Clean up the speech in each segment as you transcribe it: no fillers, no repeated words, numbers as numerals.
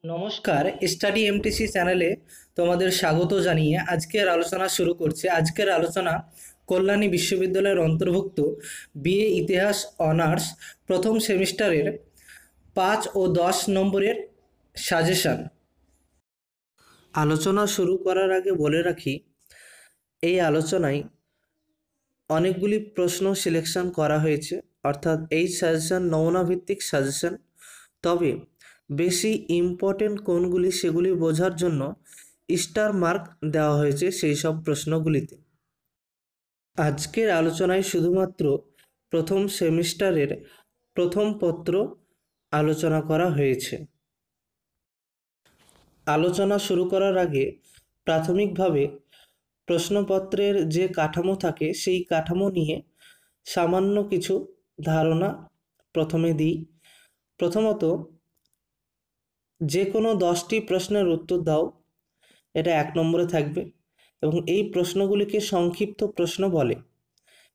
নমস্কার, study MTC চ্যানেলে তোমাদের স্বাগত জানিয়ে আজকের আলোচনা শুরু করছি। আজকের আলোচনা কল্যাণী বিশ্ববিদ্যালয়ের অন্তর্ভুক্ত বিএ ইতিহাস অনার্স প্রথম সেমিস্টারের 5 ও 10 নম্বরের সাজেশন। আলোচনা শুরু করার আগে বলে রাখি, এই আলোচনায় অনেকগুলি প্রশ্ন সিলেকশন করা হয়েছে, অর্থাৎ এই সাজেশন নমুনা ভিত্তিক সাজেশন। তবে বেশি ইম্পর্টেন্ট কোনগুলি সেগুলি বোঝার জন্য স্টার মার্ক দেওয়া হয়েছে সেই সব প্রশ্নগুলিতে। আজকের আলোচনায় শুধুমাত্র প্রথম সেমিস্টারের প্রথম পত্র আলোচনা করা হয়েছে। আলোচনা শুরু করার আগে প্রাথমিকভাবে প্রশ্নপত্রের যে কাঠামো থাকে সেই কাঠামো নিয়ে সামান্য কিছু ধারণা প্রথমে দিই। প্রথমত, যে কোনো 10টি প্রশ্নের উত্তর দাও, এটা 1 নম্বরে থাকবে এবং এই প্রশ্নগুলিকে সংক্ষিপ্ত প্রশ্ন বলে।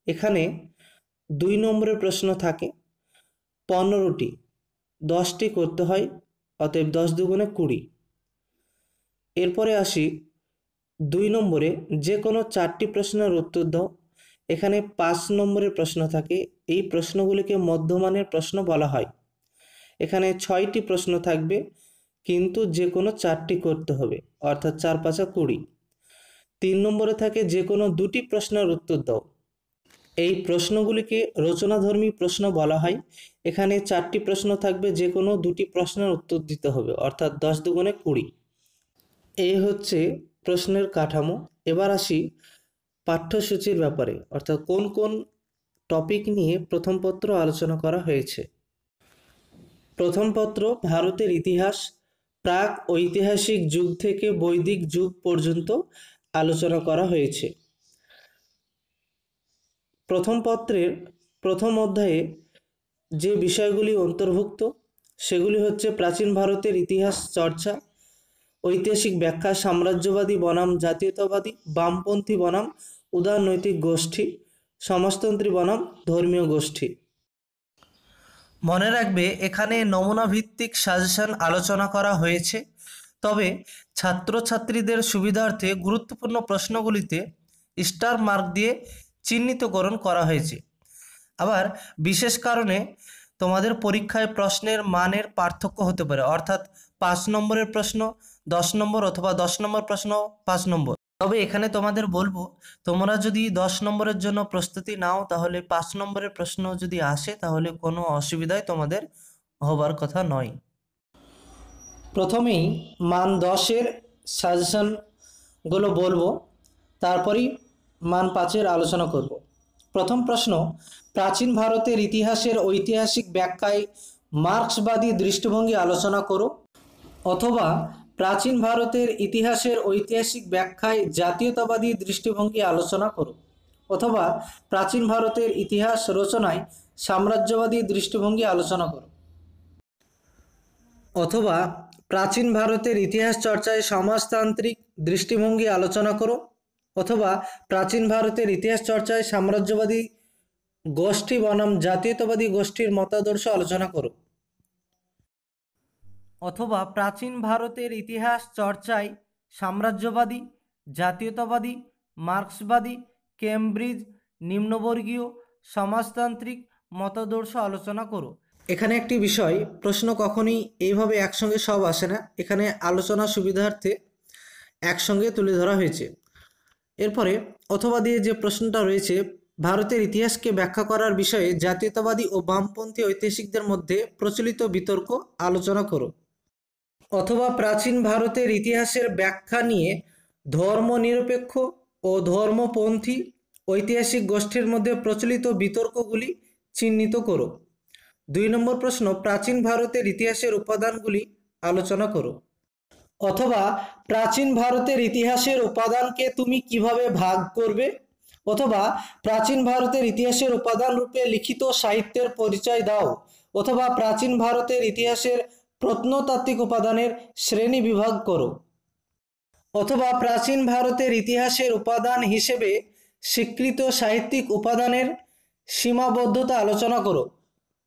এখানে 2 নম্বরের প্রশ্ন থাকে 15টি, 10টি করতে হয়, অতএব 10 দুগুণে 20। এরপরে আসি 2 নম্বরে, যে কোনো 4টি প্রশ্নের উত্তর দাও। এখানে 5 নম্বরের প্রশ্ন থাকে, এই প্রশ্নগুলিকে মধ্যমানের প্রশ্ন বলা হয়। এখানে 6টি প্রশ্ন থাকবে, কিন্তু যে কোনো 4টি করতে হবে, অর্থাৎ 4 5 20। 3 নম্বরে থাকে যে কোনো 2টি প্রশ্নের উত্তর দাও। এই প্রশ্নগুলিকে রচনাধর্মী প্রশ্ন বলা হয়। এখানে 4টি প্রশ্ন থাকবে, যে কোনো 2টি প্রশ্নের উত্তর দিতে হবে, অর্থাৎ 10 দুগুণে 20। এই হচ্ছে প্রশ্নের কাঠামো। এবার আসি পাঠ্যসূচির ব্যাপারে, অর্থাৎ কোন কোন টপিক নিয়ে প্রথম পত্র আলোচনা করা হয়েছে। প্রথম পত্র ভারতের ইতিহাস, প্রাক ঐতিহাসিক যুগ থেকে বৈদিক যুগ পর্যন্ত আলোচনা করা হয়েছে। প্রথম পত্রের প্রথম অধ্যায়ে যে বিষয়গুলি অন্তর্ভুক্ত সেগুলি হচ্ছে প্রাচীন ভারতের ইতিহাস চর্চা, ঐতিহাসিক ব্যাখ্যা, সাম্রাজ্যবাদী বনাম জাতীয়তাবাদী, বামপন্থী বনাম উদারনৈতিক গোষ্ঠী, সমাজতন্ত্রী বনাম ধর্মীয় গোষ্ঠী। মনে রাখবে, এখানে নমুনা ভিত্তিক সাজেশন আলোচনা করা হয়েছে, তবে ছাত্রছাত্রীদের সুবিধার্থে গুরুত্বপূর্ণ প্রশ্নগুলিতে স্টার মার্ক দিয়ে চিহ্নিতকরণ করা হয়েছে। আবার বিশেষ কারণে তোমাদের পরীক্ষায় প্রশ্নের মানের পার্থক্য হতে পারে, অর্থাৎ 5 নম্বরের প্রশ্ন 10 নম্বর অথবা 10 নম্বর প্রশ্ন 5 নম্বর। তবে এখানে তোমাদের বলবো, তোমরা যদি 10 নম্বরের জন্য প্রস্তুতি নাও, তাহলে 5 নম্বরের প্রশ্ন যদি আসে তাহলে কোনো অসুবিধায় তোমাদের হবার কথা নয়। প্রথমেই মান 10-এর সাজেশনগুলো বলবো, তারপরেই মান 5-এর আলোচনা করব। প্রথম প্রশ্ন, প্রাচীন ভারতের ইতিহাসের ঐতিহাসিক ব্যাখ্যায় মার্ক্সবাদী দৃষ্টিভঙ্গি আলোচনা করো, অথবা প্রাচীন ভারতের ইতিহাসের ঐতিহাসিক ব্যাখ্যায় জাতীয়তাবাদী দৃষ্টিভঙ্গি আলোচনা করো, অথবা প্রাচীন ভারতের ইতিহাস রচনায় সাম্রাজ্যবাদী দৃষ্টিভঙ্গি আলোচনা করো, অথবা প্রাচীন ভারতের ইতিহাস চর্চায় সমাজতান্ত্রিক দৃষ্টিভঙ্গি আলোচনা করো, অথবা প্রাচীন ভারতের ইতিহাস চর্চায় সাম্রাজ্যবাদী গোষ্ঠী বনাম জাতীয়তাবাদী গোষ্ঠীর মতাদর্শ আলোচনা করো, অথবা প্রাচীন ভারতের ইতিহাস চর্চায় সাম্রাজ্যবাদী, জাতীয়তাবাদী, মার্ক্সবাদী, কেমব্রিজ, নিম্নবর্গীয়, সমাজতান্ত্রিক মতাদর্শ আলোচনা করো। এখানে একটি বিষয়, প্রশ্ন কখনই এইভাবে একসঙ্গে সব আসে না, এখানে আলোচনা সুবিধার্থে একসঙ্গে তুলে ধরা হয়েছে। এরপরে অথবা দিয়ে যে প্রশ্নটা রয়েছে, ভারতের ইতিহাসকে ব্যাখ্যা করার বিষয়ে জাতীয়তাবাদী ও বামপন্থী ঐতিহাসিকদের মধ্যে প্রচলিত বিতর্ক আলোচনা করো, অথবা প্রাচীন ভারতের ইতিহাসের ব্যাখ্যা নিয়ে ধর্মনিরপেক্ষ ও ধর্মপন্থী ঐতিহাসিক গোষ্ঠীর মধ্যে প্রচলিত বিতর্কগুলি চিহ্নিত করো। 2 নম্বর প্রশ্ন, প্রাচীন ভারতের ইতিহাসের উপাদানগুলি আলোচনা করো, অথবা প্রাচীন ভারতের ইতিহাসের উপাদানকে তুমি কিভাবে ভাগ করবে, অথবা প্রাচীন ভারতের ইতিহাসের উপাদান রূপে লিখিত সাহিত্যের পরিচয় দাও, অথবা প্রাচীন ভারতের ইতিহাসের প্রত্নতাত্ত্বিক উপাদানের শ্রেণী বিভাগ করো, অথবা প্রাচীন ভারতের ইতিহাসের উপাদান হিসেবে স্বীকৃত সাহিত্যিক উপাদানের সীমাবদ্ধতা আলোচনা করো,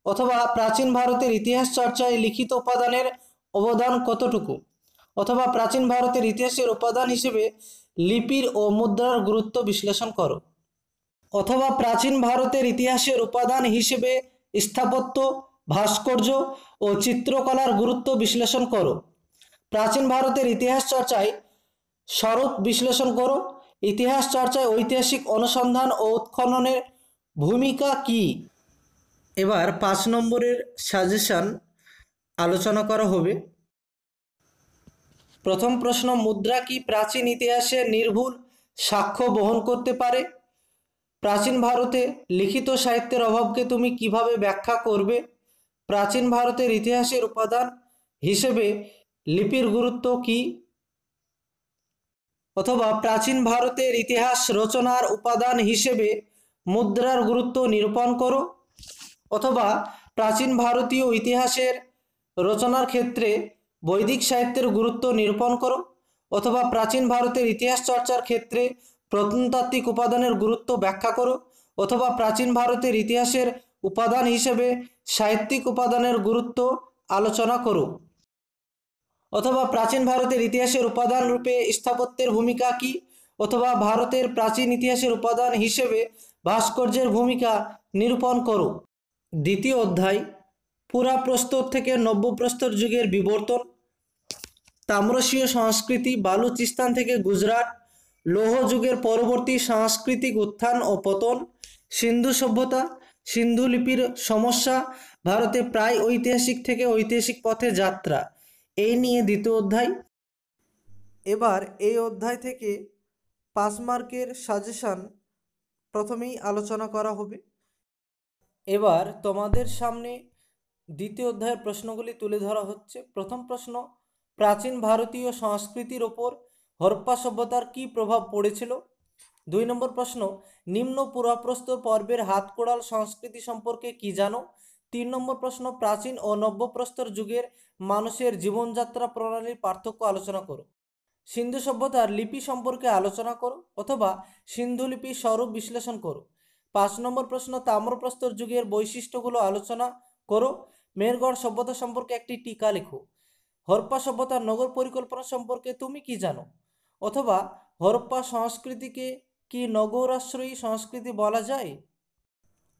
অথবা প্রাচীন ভারতের ইতিহাস চর্চায় লিখিত উপাদানের অবদান কতটুকু? অথবা প্রাচীন ভারতের ইতিহাসের উপাদান হিসেবে লিপির ও মুদ্রার গুরুত্ব বিশ্লেষণ করো। অথবা প্রাচীন ভারতের ইতিহাসের উপাদান হিসেবে স্থাপত্য, ভাস্কর্য ও চিত্রকলার গুরুত্ব বিশ্লেষণ করো। প্রাচীন ভারতের ইতিহাস চর্চায় স্বরূপ বিশ্লেষণ করো। ইতিহাস চর্চায় ঐতিহাসিক অনুসন্ধান ও উৎখননের ভূমিকা কী? এবার 5 নম্বরের সাজেশন আলোচনা করা হবে। প্রথম প্রশ্ন, মুদ্রা কি প্রাচীন ইতিহাসের নির্ভুল সাক্ষ্য বহন করতে পারে? প্রাচীন ভারতে লিখিত সাহিত্যের অভাবকে তুমি কিভাবে ব্যাখ্যা করবে? প্রাচীন ভারতের ইতিহাসের উপাদান হিসেবে লিপির গুরুত্ব কি? অথবা প্রাচীন ভারতের ইতিহাস রচনার উপাদান হিসেবে মুদ্রার গুরুত্ব নিরূপণ করো। অথবা প্রাচীন ভারতীয় ইতিহাসের রচনার ক্ষেত্রে বৈদিক সাহিত্যের গুরুত্ব নিরূপণ করো। অথবা প্রাচীন ভারতের ইতিহাস চর্চার ক্ষেত্রে প্রত্নতাত্ত্বিক উপাদানের গুরুত্ব ব্যাখ্যা করো। অথবা প্রাচীন ভারতের ইতিহাসের উপাদান হিসেবে সাহিত্যিক উপাদানের গুরুত্ব আলোচনা করো। অথবা প্রাচীন ভারতের ইতিহাসের উপাদান রূপে স্থাপত্যের ভূমিকা কী? অথবা ভারতের প্রাচীন ইতিহাসের উপাদান হিসেবে ভাস্কর্যের ভূমিকা নিরূপণ করো। দ্বিতীয় অধ্যায়, পুরাপ্রস্তর থেকে নব্যপ্রস্তর যুগের বিবর্তন। তাম্রশীয় সংস্কৃতি, বালুচিস্তান থেকে গুজরাট, লৌহ যুগের পরবর্তী সাংস্কৃতিক উত্থান ও পতন, সিন্ধু সভ্যতা, সিন্ধু লিপির সমস্যা, ভারতে প্রায় ঐতিহাসিক থেকে ঐতিহাসিক পথে যাত্রা, এই নিয়ে দ্বিতীয় অধ্যায়। এবার এই অধ্যায় থেকে 5 মার্কের সাজেশন প্রথমেই আলোচনা করা হবে। এবার তোমাদের সামনে দ্বিতীয় অধ্যায়ের প্রশ্নগুলি তুলে ধরা হচ্ছে। প্রথম প্রশ্ন, প্রাচীন ভারতীয় সংস্কৃতির ওপর হরপ্পা সভ্যতার কী প্রভাব পড়েছিল? 2 নম্বর প্রশ্ন, নিম্ন পুরাপ্রস্তর পর্বের হাতকড়াল সংস্কৃতি সম্পর্কে কি জানো? 3 নম্বর প্রশ্ন, প্রাচীন ও নব্যপ্রস্তর যুগের মানুষের জীবনযাত্রা প্রণালীর পার্থক্য আলোচনা করো। সিন্ধু সভ্যতার লিপি সম্পর্কে আলোচনা করো অথবা সিন্ধু লিপির স্বরূপ বিশ্লেষণ করো। 5 নম্বর প্রশ্ন, তাম্রপ্রস্তর যুগের বৈশিষ্ট্যগুলো আলোচনা করো। মেহেরগড় সভ্যতা সম্পর্কে একটি টিকা লেখো। হরপ্পা সভ্যতার নগর পরিকল্পনা সম্পর্কে তুমি কি জানো? অথবা হরপ্পা সংস্কৃতিকে কি নগরাশ্রয়ী সংস্কৃতি বলা যায়?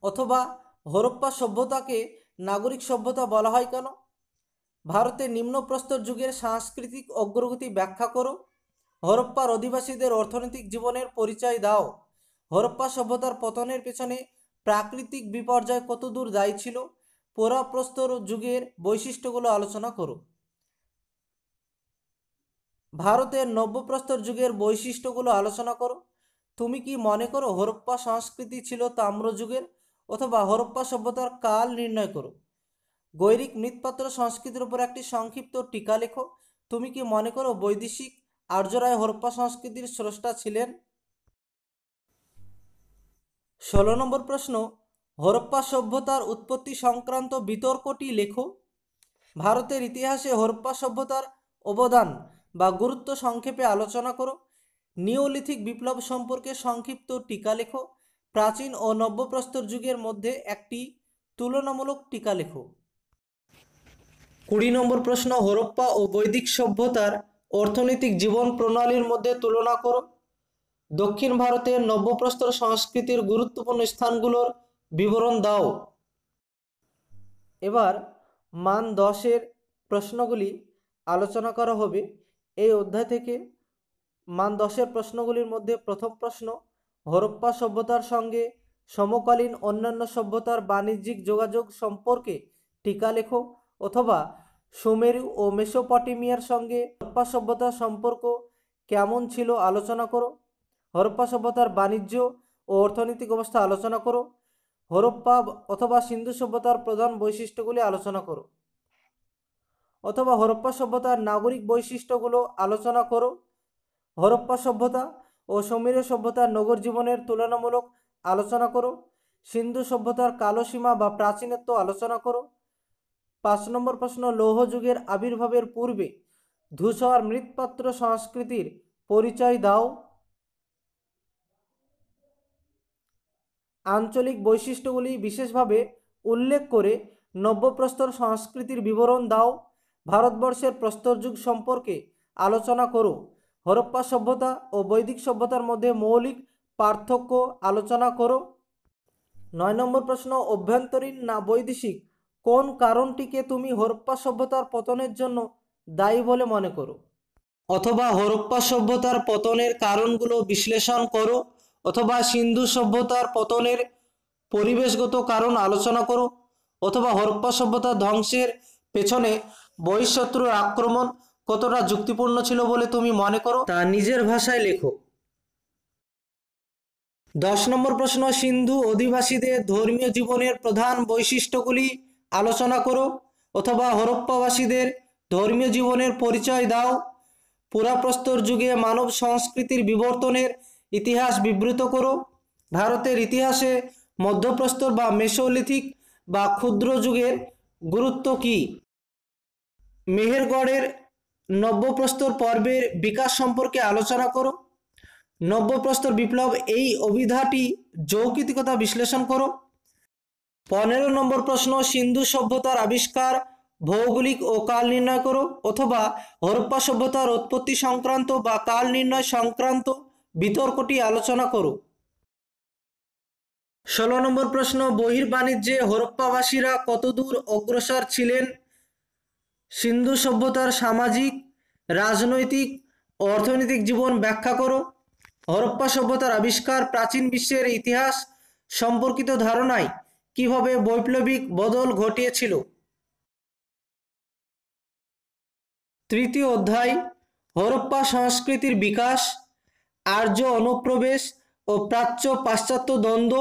অথবা হরপ্পা সভ্যতাকে নাগরিক সভ্যতা বলা হয় কেন? ভারতের নিম্নপ্রস্তর যুগের সাংস্কৃতিক অগ্রগতি ব্যাখ্যা করো। হরপ্পার অধিবাসীদের অর্থনৈতিক জীবনের পরিচয় দাও। হরপ্পা সভ্যতার পতনের পেছনে প্রাকৃতিক বিপর্যয় কতদূর দায়ী ছিল? পুরাপ্রস্তর যুগের বৈশিষ্ট্যগুলো আলোচনা করো। ভারতের নব্যপ্রস্তর যুগের বৈশিষ্ট্যগুলো আলোচনা করো। তুমি কি মনে করো হরপ্পা সংস্কৃতি ছিল তাম্র যুগের? অথবা হরপ্পা সভ্যতার কাল নির্ণয় করো। গৈরিক মৃৎপাত্র সংস্কৃতির উপর একটি সংক্ষিপ্ত টিকা লেখো। তুমি কি মনে করো বৈদেশিক আর্যরাই হরপ্পা সংস্কৃতির স্রষ্টা ছিলেন? 16 নম্বর প্রশ্ন, হরপ্পা সভ্যতার উৎপত্তি সংক্রান্ত বিতর্কটি লেখো। ভারতের ইতিহাসে হরপ্পা সভ্যতার অবদান বা গুরুত্ব সংক্ষেপে আলোচনা করো। নিওলিথিক বিপ্লব সম্পর্কে সংক্ষিপ্ত টিকা লেখো। প্রাচীন ও নব্যপ্রস্তর যুগের মধ্যে একটি তুলনামূলক টিকা লেখো। 20 নম্বর প্রশ্ন, হরপ্পা ও বৈদিক সভ্যতার অর্থনৈতিক জীবন প্রণালীর মধ্যে তুলনা করো। দক্ষিণ ভারতের নব্যপ্রস্তর সংস্কৃতির গুরুত্বপূর্ণ স্থানগুলোর বিবরণ দাও। এবার মান 10-এর প্রশ্নগুলি আলোচনা করা হবে। এই অধ্যায় থেকে মান 10-এর প্রশ্নগুলির মধ্যে প্রথম প্রশ্ন, হরপ্পা সভ্যতার সঙ্গে সমকালীন অন্যান্য সভ্যতার বাণিজ্যিক যোগাযোগ সম্পর্কে টিকা লেখো। অথবা সুমেরু ও মেসোপটেমিয়ার সঙ্গে হরপ্পা সভ্যতার সম্পর্ক কেমন ছিল আলোচনা করো। হরপ্পা সভ্যতার বাণিজ্য ও অর্থনৈতিক অবস্থা আলোচনা করো। হরপ্পা অথবা সিন্ধু সভ্যতার প্রধান বৈশিষ্ট্যগুলি আলোচনা করো। অথবা হরপ্পা সভ্যতার নাগরিক বৈশিষ্ট্যগুলো আলোচনা করো। হরপ্পা সভ্যতা ও সুমেরু সভ্যতার নগর জীবনের তুলনামূলক আলোচনা করো। সিন্ধু সভ্যতার কালসীমা বা প্রাচীনত্ব আলোচনা করো। 5 নম্বর প্রশ্ন, লৌহ যুগের আবির্ভাবের পূর্বে ধূসর মৃৎপাত্র সংস্কৃতির পরিচয় দাও। আঞ্চলিক বৈশিষ্ট্যগুলি বিশেষভাবে উল্লেখ করে নব্যপ্রস্তর সংস্কৃতির বিবরণ দাও। ভারতবর্ষের প্রস্তর যুগ সম্পর্কে আলোচনা করো। হরপ্পা সভ্যতা ও বৈদিক সভ্যতার মধ্যে মৌলিক পার্থক্য আলোচনা করো। 9 নম্বর প্রশ্ন, অভ্যন্তরীণ না বৈদেশিক কোন কারণটিকে তুমি হরপ্পা সভ্যতার পতনের জন্য দায়ী বলে মনে করো? অথবা হরপ্পা সভ্যতার পতনের কারণগুলো বিশ্লেষণ করো, অথবা সিন্ধু সভ্যতার পতনের পরিবেশগত কারণ আলোচনা করো, অথবা হরপ্পা সভ্যতার ধ্বংসের পেছনে বহিঃশত্রুর আক্রমণ কতটা যুক্তিপূর্ণ ছিল বলে তুমি মনে করো তা নিজের ভাষায় লেখো। 10 নম্বর প্রশ্ন, সিন্ধু অধিবাসীদের ধর্মীয় জীবনের প্রধান বৈশিষ্ট্যগুলি আলোচনা করো, অথবা হরপ্পাবাসীদের ধর্মীয় জীবনের পরিচয় দাও। পুরাপ্রস্তর যুগে মানব সংস্কৃতির বিবর্তনের ইতিহাস বিবৃত করো। ভারতের ইতিহাসে মধ্যপ্রস্তর বা মেসোলিথিক বা ক্ষুদ্র যুগের গুরুত্ব কী? মেহেরগড়ের নব্যপ্রস্তর পর্বের বিকাশ সম্পর্কে আলোচনা করো। নব্যপ্রস্তর বিপ্লব এই অভিধাটি যৌক্তিকতা বিশ্লেষণ করো। 15 নম্বর প্রশ্ন, সিন্ধু সভ্যতার আবিষ্কার ভৌগোলিক ও কাল নির্ণয় করো, অথবা হরপ্পা সভ্যতার উৎপত্তি সংক্রান্ত বা কাল নির্ণয় সংক্রান্ত বিতর্কটি আলোচনা করো। 16 নম্বর প্রশ্ন, বহির্বাণিজ্যে হরপ্পাবাসীরা কতদূর অগ্রসর ছিলেন? সিন্ধু সভ্যতার সামাজিক, রাজনৈতিক ও অর্থনৈতিক জীবন ব্যাখ্যা করো। হরপ্পা সভ্যতার আবিষ্কার প্রাচীন বিশ্বের ইতিহাস সম্পর্কিত ধারণায় কিভাবে বৈপ্লবিক বদল ঘটিয়েছিল? তৃতীয় অধ্যায়, হরপ্পা সংস্কৃতির বিকাশ, আর্য অনুপ্রবেশ ও প্রাচ্য পাশ্চাত্য দ্বন্দ্ব,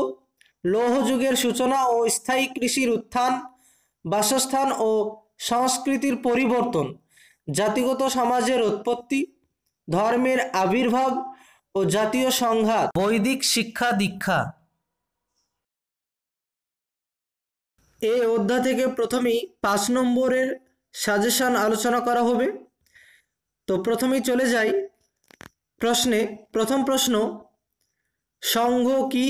লৌহ যুগের সূচনা ও স্থায়ী কৃষির উত্থান, বাসস্থান ও সংস্কৃতির পরিবর্তন, জাতিগত সমাজের উৎপত্তি, ধর্মের আবির্ভাব ও জাতীয় সংঘাত, বৈদিক শিক্ষা দীক্ষা। এই অধ্যায় থেকে প্রথমেই 5 নম্বরের সাজেশন আলোচনা করা হবে। তো প্রথমেই চলে যাই প্রশ্নে। প্রথম প্রশ্ন, সংঘ কি?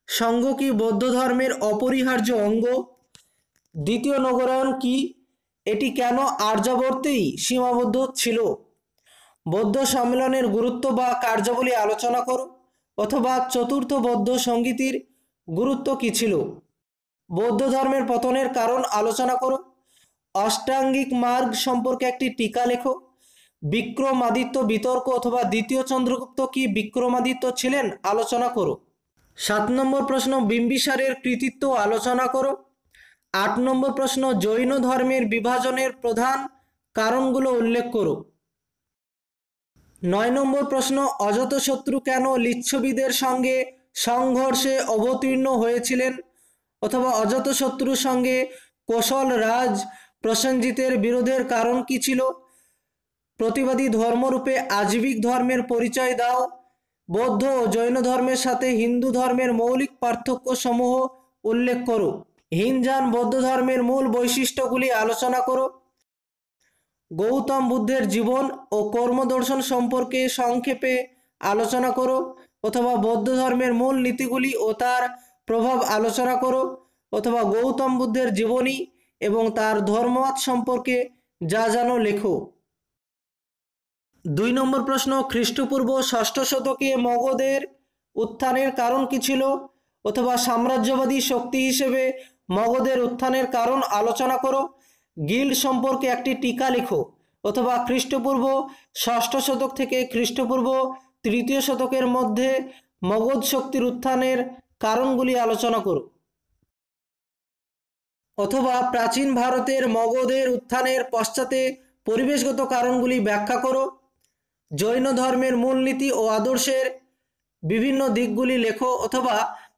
সংঘ কি বৌদ্ধ ধর্মের অপরিহার্য অঙ্গ? দ্বিতীয় নগরায়ণ কি? এটি কেন আর্যাবর্তেই সীমাবদ্ধ ছিল? বৌদ্ধ সম্মেলনের গুরুত্ব বা কার্যাবলী আলোচনা করো, অথবা চতুর্থ বৌদ্ধ সংগীতির গুরুত্ব কী ছিল? বৌদ্ধ ধর্মের পতনের কারণ আলোচনা করো। অষ্টাঙ্গিক মার্গ সম্পর্কে একটি টিকা লেখো। বিক্রমাদিত্য বিতর্ক অথবা দ্বিতীয় চন্দ্রগুপ্ত কি বিক্রমাদিত্য ছিলেন আলোচনা করো। 7 নম্বর প্রশ্ন, বিম্বিসারের কৃতিত্ব আলোচনা করো। 8 নম্বর প্রশ্ন, জৈন ধর্মের বিভাজনের প্রধান কারণগুলো উল্লেখ করো। 9 নম্বর প্রশ্ন, অজাতশত্রু কেন লিচ্ছবীদের সঙ্গে সংঘর্ষে অবতীর্ণ হয়েছিলেন, অথবা অজাতশত্রুর সঙ্গে কোশল রাজ প্রসেনজিতের বিরোধের কারণ কি ছিল? প্রতিবাদী ধর্মরূপে আজীবিক ধর্মের পরিচয় দাও। বৌদ্ধ ও জৈন ধর্মের সাথে হিন্দু ধর্মের মৌলিক পার্থক্য সমূহ উল্লেখ করো। হিনজান বৌদ্ধ ধর্মের মূল বৈশিষ্ট্যগুলি আলোচনা করো। গৌতম বুদ্ধের জীবন ও কর্মদর্শন সম্পর্কে সংক্ষেপে আলোচনা করো, অথবা বৌদ্ধ ধর্মের মূল নীতিগুলি ও তার প্রভাব আলোচনা করো, অথবা গৌতম বুদ্ধের জীবনী এবং তার ধর্মমত সম্পর্কে যা জানো লেখো। 2 নম্বর প্রশ্ন, খ্রিস্টপূর্ব 6ষ্ঠ শতকে মগধের উত্থানের কারণ কী ছিল, অথবা সাম্রাজ্যবাদী শক্তি হিসেবে মগধের উত্থানের কারণ আলোচনা করো। গিল্ড সম্পর্কে একটি টিকা লেখো, অথবা খ্রিস্টপূর্ব 6ষ্ঠ শতক থেকে খ্রিস্টপূর্ব 3য় শতকের মধ্যে মগধ শক্তির উত্থানের কারণগুলি আলোচনা করো। অথবা প্রাচীন ভারতের মগধের উত্থানের পশ্চাতে পরিবেশগত কারণগুলি ব্যাখ্যা করো। জৈন ধর্মের মূলনীতি ও আদর্শের বিভিন্ন দিকগুলি লেখো, অথবা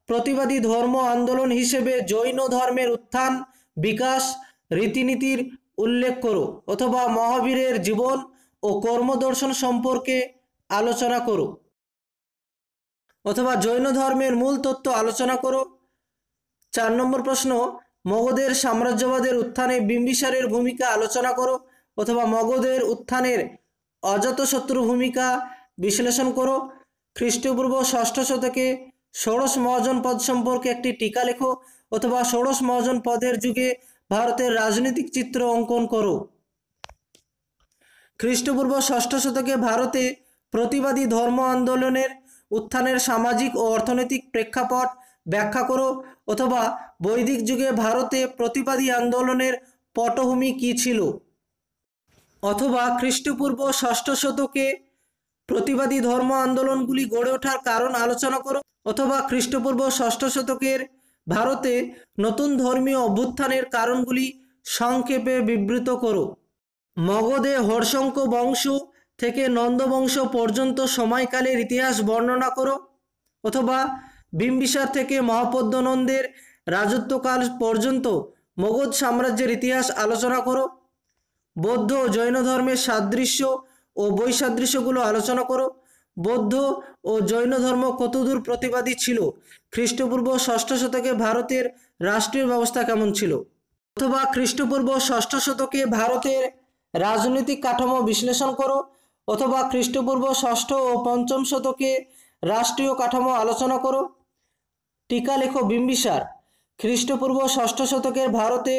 প্রতিবাদী ধর্ম আন্দোলন হিসেবে জৈন ধর্মের উত্থান, বিকাশ, রীতিনীতির উল্লেখ করো, অথবা মহাবীরের জীবন ও কর্মদর্শন সম্পর্কে আলোচনা করো, অথবা জৈন ধর্মের মূল তত্ত্ব আলোচনা করো। 4 নম্বর প্রশ্ন, মগধের সাম্রাজ্যবাদের উত্থানে বিম্বিসারের ভূমিকা আলোচনা করো, অথবা মগধের উত্থানের অজাতশত্রু ভূমিকা বিশ্লেষণ করো। খ্রিস্টপূর্ব 6ষ্ঠ শতকে ষোড়শ মহাজন পদ সম্পর্কে একটি টিকা লেখো, অথবা ষোড়শ মহাজন পদের যুগে ভারতের রাজনৈতিক চিত্র অঙ্কন করো। খ্রিস্টপূর্ব ষষ্ঠ শতকে ভারতে প্রতিবাদী ধর্ম আন্দোলনের উত্থানের সামাজিক ও অর্থনৈতিক প্রেক্ষাপট ব্যাখ্যা করো, অথবা বৈদিক যুগে ভারতে প্রতিবাদী আন্দোলনের পটভূমি কী ছিল, অথবা খ্রিস্টপূর্ব ষষ্ঠ শতকে প্রতিবাদী ধর্ম আন্দোলনগুলি গড়ে ওঠার কারণ আলোচনা করো, অথবা খ্রিস্টপূর্ব ষষ্ঠ শতকের ভারতে নতুন ধর্মীয় অভ্যুত্থানের কারণগুলি সংক্ষেপে বিবৃত করো। মগধে হর্ষঙ্ক বংশ থেকে নন্দ বংশ পর্যন্ত সময়কালের ইতিহাস বর্ণনা করো, অথবা বিম্বিসার থেকে মহাপদ্মনন্দের রাজত্বকাল পর্যন্ত মগধ সাম্রাজ্যের ইতিহাস আলোচনা করো। বৌদ্ধ ও জৈন ধর্মের সাদৃশ্য ও বৈসাদৃশ্যগুলো আলোচনা করো। বৌদ্ধ ও জৈন ধর্ম কতদূর প্রতিবাদী ছিল? খ্রিস্টপূর্ব ষষ্ঠ শতকে ভারতের রাষ্ট্রীয় ব্যবস্থা কেমন ছিল? অথবা খ্রিস্টপূর্ব ষষ্ঠ শতকে ভারতের রাজনৈতিক কাঠামো বিশ্লেষণ করো, অথবা খ্রিস্টপূর্ব ষষ্ঠ ও পঞ্চম শতকে রাষ্ট্রীয় কাঠামো আলোচনা করো। টিকা লেখো বিম্বিসার। খ্রিস্টপূর্ব ষষ্ঠ শতকের ভারতে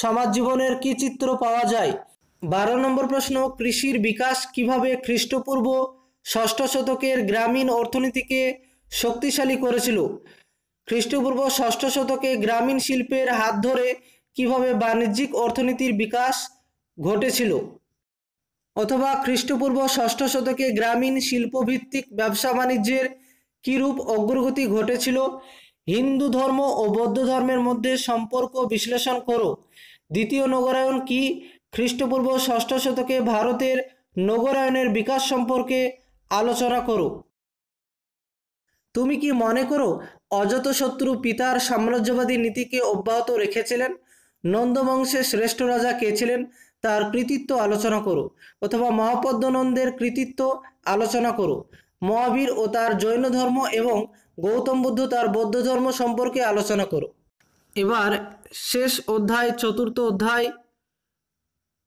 সমাজ জীবনের কী চিত্র পাওয়া যায়? 12 নম্বর প্রশ্ন, কৃষির বিকাশ কিভাবে খ্রিস্টপূর্ব ষষ্ঠ শতকের গ্রামীণ অর্থনীতিকে শক্তিশালী করেছিল? খ্রিস্টপূর্ব ষষ্ঠ শতকে গ্রামীণ শিল্পের হাত ধরে কিভাবে বাণিজ্যিক অর্থনীতির বিকাশ ঘটেছিল? অথবা খ্রিস্টপূর্ব ষষ্ঠ শতকে গ্রামীণ শিল্পভিত্তিক ব্যবসা বাণিজ্যের কীরূপ অগ্রগতি ঘটেছিল? হিন্দু ধর্ম ও বৌদ্ধ ধর্মের মধ্যে সম্পর্ক বিশ্লেষণ করো। দ্বিতীয় নগরায়ণ কি? খ্রিস্টপূর্ব ষষ্ঠ শতকে ভারতের নগরায়ণের বিকাশ সম্পর্কে আলোচনা করো। তুমি কি মনে করো অজাতশত্রু পিতার সাম্রাজ্যবাদী নীতিকে অব্যাহত রেখেছিলেন? নন্দবংশের শ্রেষ্ঠ রাজা কে ছিলেন? তার কৃতিত্ব আলোচনা করো, অথবা মহাপদ্মনন্দের কৃতিত্ব আলোচনা করো। মহাবীর ও তার জৈন ধর্ম এবং গৌতম বুদ্ধ তার বৌদ্ধ ধর্ম সম্পর্কে আলোচনা করো। এবার শেষ অধ্যায়, চতুর্থ অধ্যায়,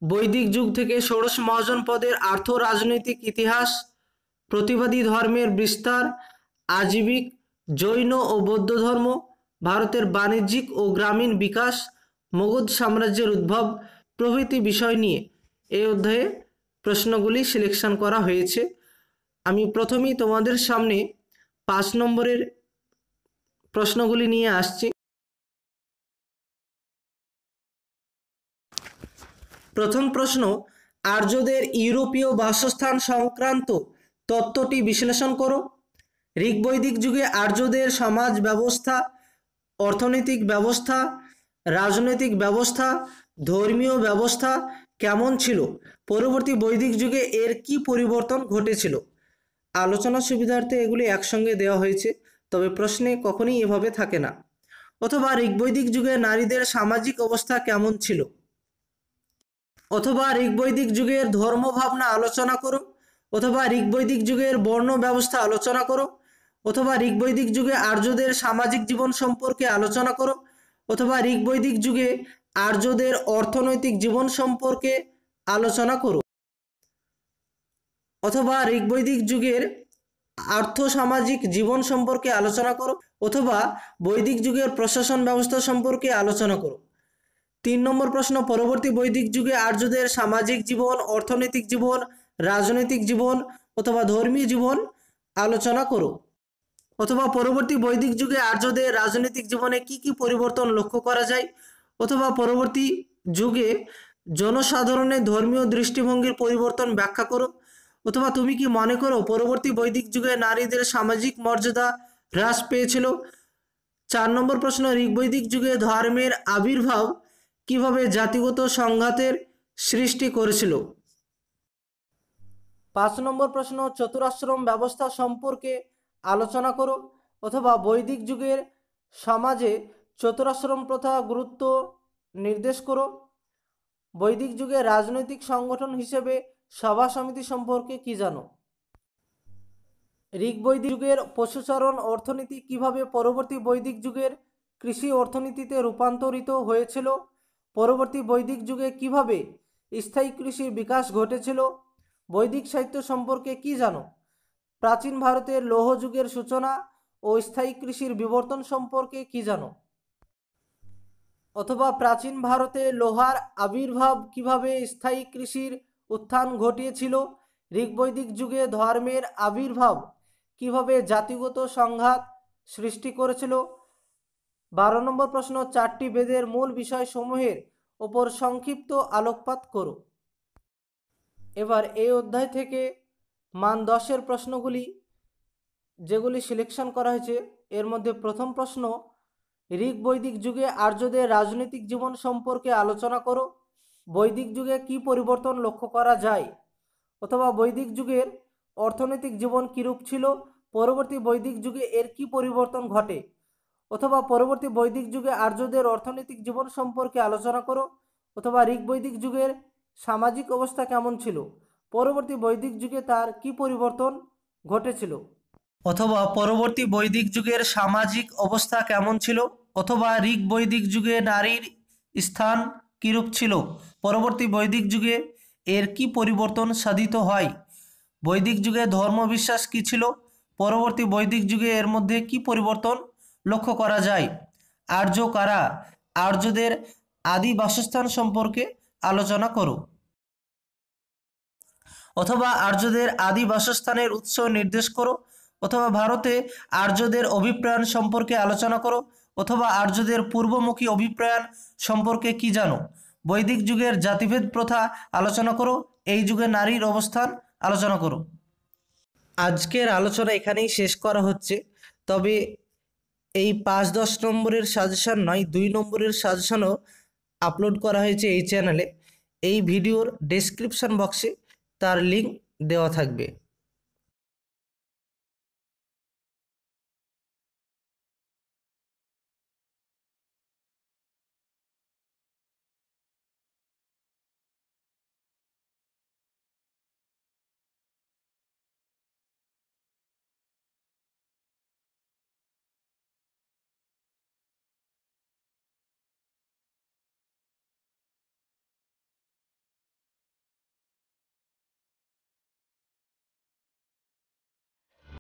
বৈদিক যুগ থেকে ষোড়শ মহাজন পদের আর্থ রাজনৈতিক ইতিহাস, প্রতিবাদী ধর্মের বিস্তার, আজীবিক জৈন ও বৌদ্ধ ধর্ম, ভারতের বাণিজ্যিক ও গ্রামীণ বিকাশ, মগধ সাম্রাজ্যের উদ্ভব প্রভৃতি বিষয় নিয়ে এই অধ্যায়ে প্রশ্নগুলি সিলেকশন করা হয়েছে। আমি প্রথমেই তোমাদের সামনে 5 নম্বরের প্রশ্নগুলি নিয়ে আসছি। প্রথম প্রশ্ন, আর্যদের ইউরোপীয় বাসস্থান সংক্রান্ত তত্ত্বটি বিশ্লেষণ করো। ঋগ্বৈদিক যুগে আর্যদের সমাজ ব্যবস্থা, অর্থনৈতিক ব্যবস্থা, রাজনৈতিক ব্যবস্থা, ধর্মীয় ব্যবস্থা কেমন ছিল? পরবর্তী বৈদিক যুগে এর কি পরিবর্তন ঘটেছিল? আলোচনার সুবিধার্থে এগুলি একসঙ্গে দেওয়া হয়েছে, তবে প্রশ্নে কখনোই এভাবে থাকে না। অথবা ঋগ্বৈদিক যুগে নারীদের সামাজিক অবস্থা কেমন ছিল? অথবা ঋগ্বৈদিক যুগের ধর্মভাবনা আলোচনা করো, অথবা ঋগ্বৈদিক যুগের বর্ণ ব্যবস্থা আলোচনা করো, অথবা ঋগ্বৈদিক যুগে আর্যদের সামাজিক জীবন সম্পর্কে আলোচনা করো, অথবা ঋগ্বৈদিক যুগে আর্যদের অর্থনৈতিক জীবন সম্পর্কে আলোচনা করো, অথবা ঋগ্বৈদিক যুগের আর্থসামাজিক জীবন সম্পর্কে আলোচনা করো, অথবা বৈদিক যুগের প্রশাসন ব্যবস্থা সম্পর্কে আলোচনা করো। 3 নম্বর প্রশ্ন, পরবর্তী বৈদিক যুগে আর্যদের সামাজিক জীবন, অর্থনৈতিক জীবন, রাজনৈতিক জীবন অথবা ধর্মীয় জীবন আলোচনা করো। অথবা পরবর্তী বৈদিক যুগে আর্যদের রাজনৈতিক জীবনে কি কি পরিবর্তন লক্ষ্য করা যায়? অথবা পরবর্তী যুগে জনসাধারণের ধর্মীয় দৃষ্টিভঙ্গির পরিবর্তন ব্যাখ্যা করো। অথবা তুমি কি মনে করো পরবর্তী বৈদিক যুগে নারীদের সামাজিক মর্যাদা হ্রাস পেয়েছিল? 4 নম্বর প্রশ্ন, ঋগ্বৈদিক যুগে ধর্মের আবির্ভাব কিভাবে জাতিগত সংঘাতের সৃষ্টি করেছিল? 5 নম্বর প্রশ্ন, চতুরাশ্রম ব্যবস্থা সম্পর্কে আলোচনা করো, অথবা বৈদিক যুগের সমাজে চতুরাশ্রম প্রথা গুরুত্ব নির্দেশ করো। বৈদিক যুগে রাজনৈতিক সংগঠন হিসেবে সভা সমিতি সম্পর্কে কি জানো? ঋগ্বৈদিক যুগের পশুচারণ অর্থনীতি কিভাবে পরবর্তী বৈদিক যুগের কৃষি অর্থনীতিতে রূপান্তরিত হয়েছিল? পরবর্তী বৈদিক যুগে কিভাবে স্থায়ী কৃষির বিকাশ ঘটেছিল? বৈদিক সাহিত্য সম্পর্কে কি জানো? প্রাচীন ভারতের লৌহ যুগের সূচনা ও স্থায়ী কৃষির বিবর্তন সম্পর্কে কি জানো? অথবা প্রাচীন ভারতে লোহার আবির্ভাব কিভাবে স্থায়ী কৃষির উত্থান ঘটিয়েছিল? ঋগ্বৈদিক যুগে ধর্মের আবির্ভাব কিভাবে জাতিগত সংঘাত সৃষ্টি করেছিল? 12 নম্বর প্রশ্ন, 4টি বেদের মূল বিষয়সমূহের ওপর সংক্ষিপ্ত আলোকপাত করো। এবার এই অধ্যায় থেকে মান 10-এর প্রশ্নগুলি যেগুলি সিলেকশন করা হয়েছে, এর মধ্যে প্রথম প্রশ্ন, ঋগ্বৈদিক যুগে আর্যদের রাজনৈতিক জীবন সম্পর্কে আলোচনা করো। বৈদিক যুগে কি পরিবর্তন লক্ষ্য করা যায়? অথবা বৈদিক যুগের অর্থনৈতিক জীবন কীরূপ ছিল? পরবর্তী বৈদিক যুগে এর কি পরিবর্তন ঘটে? অথবা পরবর্তী বৈদিক যুগে আর্যদের অর্থনৈতিক জীবন সম্পর্কে আলোচনা করো। অথবা ঋগ্বৈদিক যুগের সামাজিক অবস্থা কেমন ছিল? পরবর্তী বৈদিক যুগে তার কি পরিবর্তন ঘটেছিল? অথবা পরবর্তী বৈদিক যুগের সামাজিক অবস্থা কেমন ছিল? অথবা ঋগ্বৈদিক যুগে নারীর স্থান কিরূপ ছিল? পরবর্তী বৈদিক যুগে এর কি পরিবর্তন সাধিত হয়? বৈদিক যুগে ধর্মবিশ্বাস কী ছিল? পরবর্তী বৈদিক যুগে এর মধ্যে কি পরিবর্তন লক্ষ্য করা যায়? আর্য কারা? আর্যদের আদি বাসস্থান সম্পর্কে আলোচনা করো। অথবা আর্যদের আদি বাসস্থানের উৎস নির্দেশ করো। অথবা ভারতে আর্যদের অভিপ্রায়ণ সম্পর্কে আলোচনা করো। অথবা আর্যদের পূর্বমুখী অভিপ্রায়ণ সম্পর্কে কি জানো? বৈদিক যুগের জাতিভেদ প্রথা আলোচনা করো। এই যুগে নারীর অবস্থান আলোচনা করো। আজকের আলোচনা এখানেই শেষ করা হচ্ছে। তবে এই 5-10 নম্বরের সাজেশন নয়, 2 নম্বরের সাজেশনও আপলোড করা হয়েছে এই চ্যানেলে। এই ভিডিওর ডেসক্রিপশন বক্সে তার লিঙ্ক দেওয়া থাকবে।